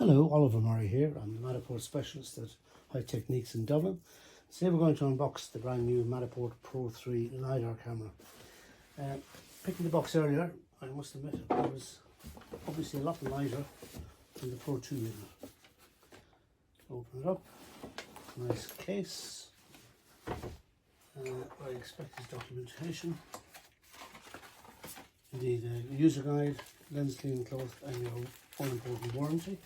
Hello, Oliver Murray here. I'm the Matterport specialist at High Techniques in Dublin. Today we're going to unbox the brand new Matterport Pro3 LiDAR camera. Picking the box earlier, I must admit it was obviously a lot lighter than the Pro2 unit. Open it up, nice case. I expect is documentation. Indeed, a user guide, lens cleaning cloth and your all-important warranty.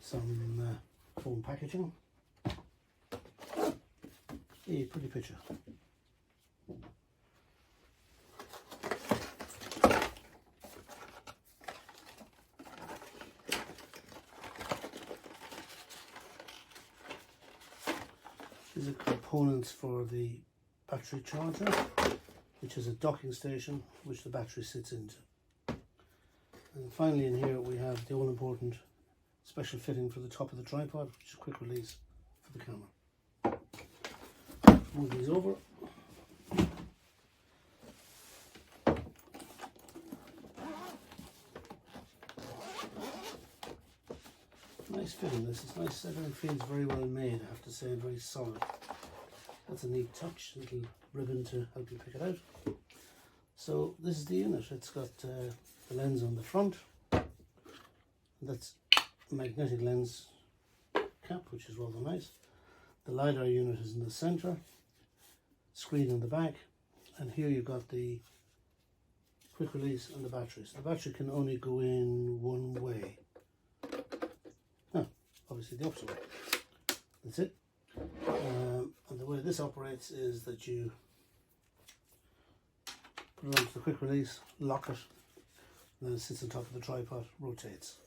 Some foam packaging. A pretty picture. These are components for the battery charger, which is a docking station which the battery sits into. And finally in here we have the all-important special fitting for the top of the tripod, which is a quick release for the camera. Move these over. Nice fitting this, it's nice, everything feels very well made, I have to say, and very solid. That's a neat touch, a little ribbon to help you pick it out. So this is the unit. It's got the lens on the front. That's a magnetic lens cap, which is rather nice. The LiDAR unit is in the center, screen on the back, and here you've got the quick release and the battery. So the battery can only go in one way. No, obviously the opposite way. That's it. And the way this operates is that you put it onto the quick release, lock it, and then it sits on top of the tripod, rotates.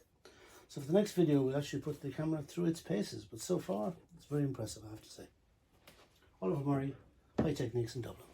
So for the next video we'll actually put the camera through its paces, but so far it's very impressive, I have to say. Oliver Murray, High Techniques in Dublin.